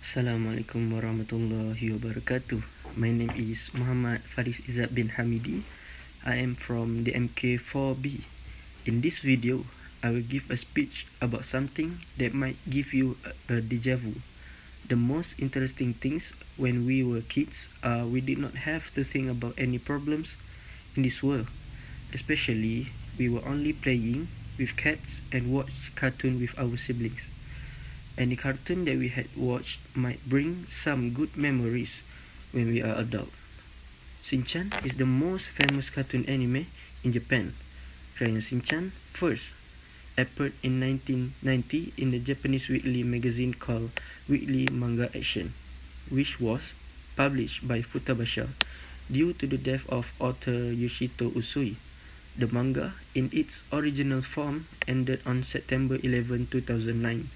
Assalamualaikum warahmatullahi wabarakatuh. My name is Muhammad Faris Izzat bin Hamidi. I am from the MK4B. In this video, I will give a speech about something that might give you a deja vu. The most interesting things when we were kids are we did not have to think about any problems in this world. Especially, we were only playing with cats and watch cartoon with our siblings. Any cartoon that we had watched might bring some good memories when we are adult. Shin-chan is the most famous cartoon anime in Japan. Crayon Shin-chan first appeared in 1990 in the Japanese weekly magazine called Weekly Manga Action, which was published by Futabasha. Due to the death of author Yoshito Usui, the manga in its original form ended on September 11, 2009.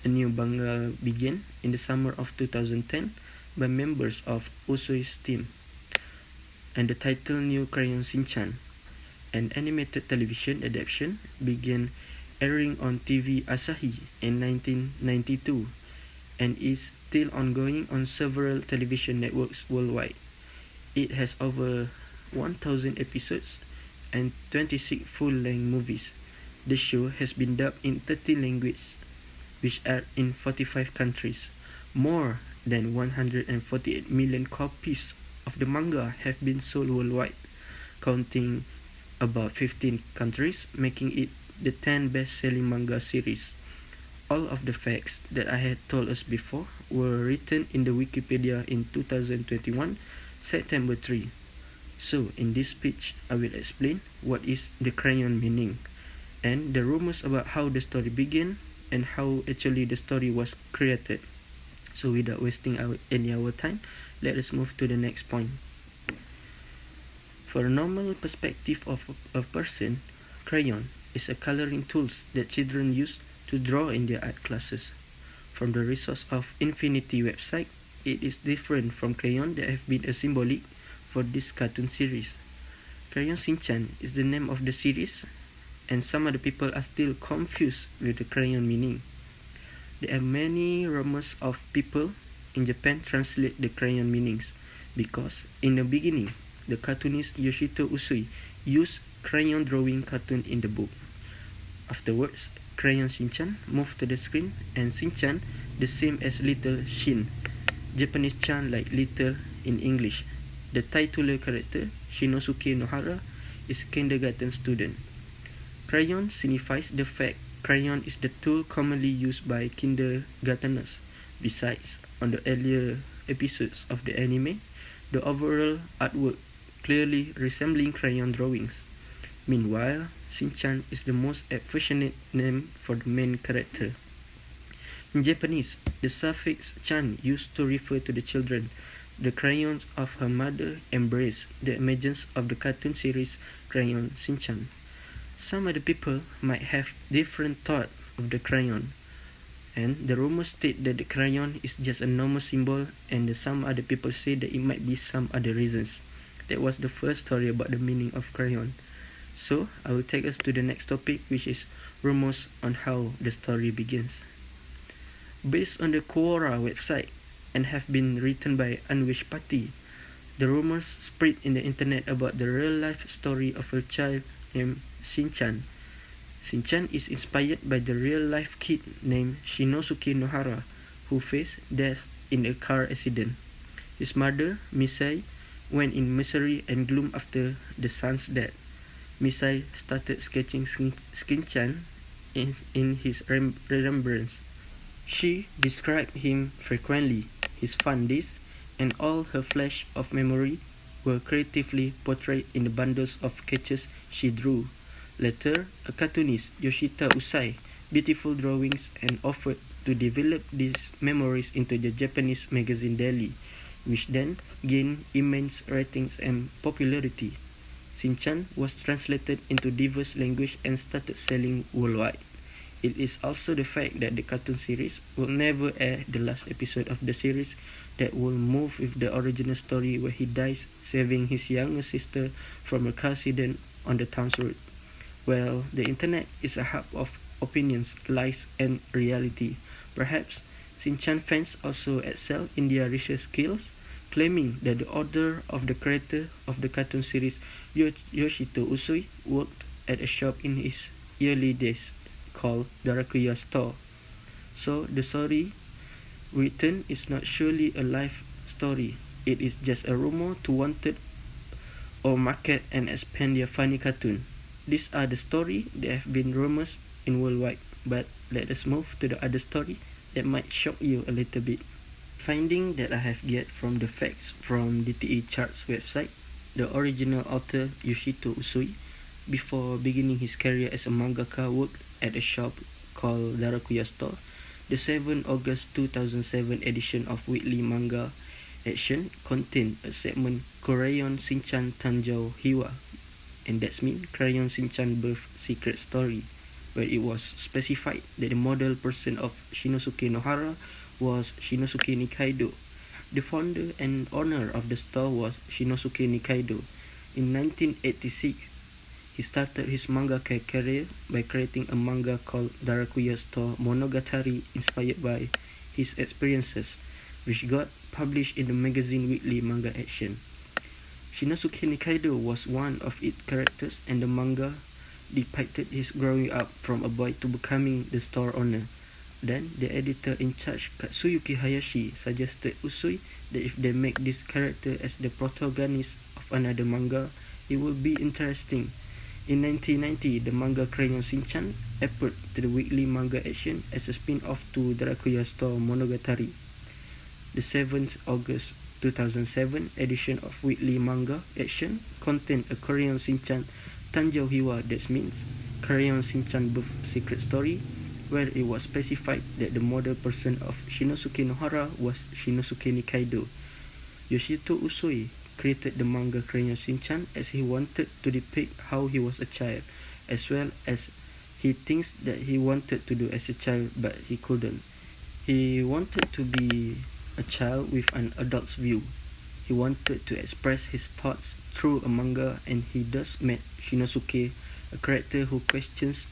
A new manga began in the summer of 2010 by members of Usui's team, and the title New Crayon Shin-chan, an animated television adaptation, began airing on TV Asahi in 1992 and is still ongoing on several television networks worldwide. It has over 1,000 episodes and 26 full-length movies. The show has been dubbed in 30 languages, which are in 45 countries. More than 148 million copies of the manga have been sold worldwide, counting about 15 countries, making it the 10 best-selling manga series. All of the facts that I had told us before were written in the Wikipedia in 2021, September 3. So, in this speech, I will explain what is the crayon meaning, and the rumors about how the story began, and how actually the story was created. So without wasting any time, let us move to the next point. For a normal perspective of a person, crayon is a coloring tool that children use to draw in their art classes. From the resource of Infinity website, it is different from crayon that have been a symbolic for this cartoon series. Crayon Shin-chan is the name of the series, and some other people are still confused with the crayon meaning. There are many rumors of people in Japan translate the crayon meanings because in the beginning, the cartoonist Yoshito Usui used crayon drawing cartoon in the book. Afterwards, Crayon Shin-chan moved to the screen, and Shin-chan the same as Little Shin, Japanese chan like little in English. The titular character, Shinosuke Nohara, is a kindergarten student. Crayon signifies the fact crayon is the tool commonly used by kindergarteners. Besides, on the earlier episodes of the anime, the overall artwork clearly resembling crayon drawings. Meanwhile, Shin-chan is the most affectionate name for the main character. In Japanese, the suffix chan used to refer to the children. The crayons of her mother embrace the images of the cartoon series Crayon Shin-chan. Some other people might have different thought of the crayon, and the rumors state that the crayon is just a normal symbol, and some other people say that it might be some other reasons. That was the first story about the meaning of crayon. So, I will take us to the next topic, which is rumors on how the story begins. Based on the Quora website and have been written by Anwish Patti, the rumors spread in the internet about the real-life story of a child named Shin-chan. Shin-chan is inspired by the real-life kid named Shinosuke Nohara, who faced death in a car accident. His mother, Misai, went in misery and gloom after the son's death. Misai started sketching Shin-chan in his remembrance. She described him frequently, his fun days, and all her flash of memory were creatively portrayed in the bundles of sketches she drew. Later, a cartoonist, Yoshita Usai, beautiful drawings and offered to develop these memories into the Japanese magazine Daily, which then gained immense ratings and popularity. Shin-chan was translated into diverse languages and started selling worldwide. It is also the fact that the cartoon series will never air the last episode of the series that will move with the original story where he dies saving his younger sister from a car accident on the town's road. Well, the internet is a hub of opinions, lies, and reality. Perhaps Shin-chan fans also excel in their research skills, claiming that the author of the creator of the cartoon series, Yoshito Usui, worked at a shop in his early days called Darakuya Store. So the story written is not surely a life story. It is just a rumor to wanted or market and expand their funny cartoon. These are the story that have been rumors in worldwide. But let us move to the other story that might shock you a little bit. Finding that I have get from the facts from DTE Charts website, the original author Yoshito Usui, before beginning his career as a mangaka, worked at a shop called Darakuya Store. The 7 August 2007 edition of Weekly Manga Action contained a segment Crayon Shin-chan Tanjou Hiwa, and that's mean Crayon Shin-chan Birth Secret Story, where it was specified that the model person of Shinosuke Nohara was Shinosuke Nikaido. The founder and owner of the store was Shinosuke Nikaido. In 1986, he started his mangaka career by creating a manga called Darakuya Store Monogatari, inspired by his experiences, which got published in the magazine Weekly Manga Action. Shinosuke Nikaido was one of its characters, and the manga depicted his growing up from a boy to becoming the store owner. Then, the editor-in-charge Katsuyuki Hayashi suggested Usui that if they make this character as the protagonist of another manga, it will be interesting. In 1990, the manga Crayon Shin-chan appeared to the Weekly Manga Action as a spin-off to Darakuya Store Monogatari. The 7th August 2007 edition of Weekly Manga Action contained a Crayon Shin-chan Tanjou Hiwa, that means Crayon Shin-chan Birth Secret Story, where it was specified that the model person of Shinosuke Nohara was Shinosuke Nikaido. Yoshito Usui created the manga Crayon Shin-chan as he wanted to depict how he was a child, as well as he thinks that he wanted to do as a child but he couldn't. He wanted to be a child with an adult's view. He wanted to express his thoughts through a manga, and he thus made Shinosuke a character who questions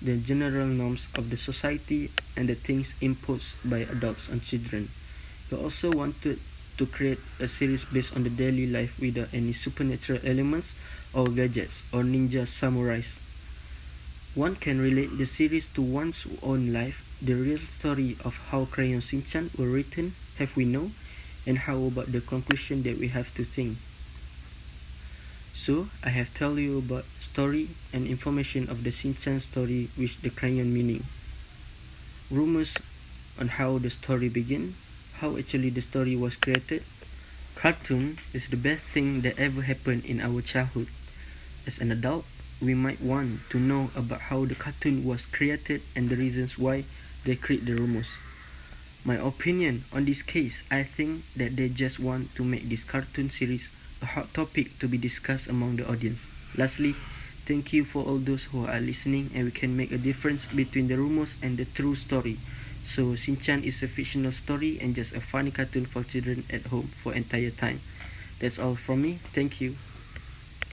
the general norms of the society and the things imposed by adults on children. He also wanted to create a series based on the daily life without any supernatural elements or gadgets or ninja samurais. One can relate the series to one's own life. The real story of how Crayon Shin-chan were written have we know, and how about the conclusion that we have to think. So, I have told you about story and information of the Shin-chan story with the crayon meaning. Rumors on how the story began, how actually the story was created. Cartoon is the best thing that ever happened in our childhood. As an adult, we might want to know about how the cartoon was created and the reasons why they create the rumors. My opinion on this case, I think that they just want to make this cartoon series a hot topic to be discussed among the audience. Lastly, thank you for all those who are listening, and we can make a difference between the rumors and the true story. So Shin-chan is a fictional story and just a funny cartoon for children at home for entire time. That's all from me. Thank you.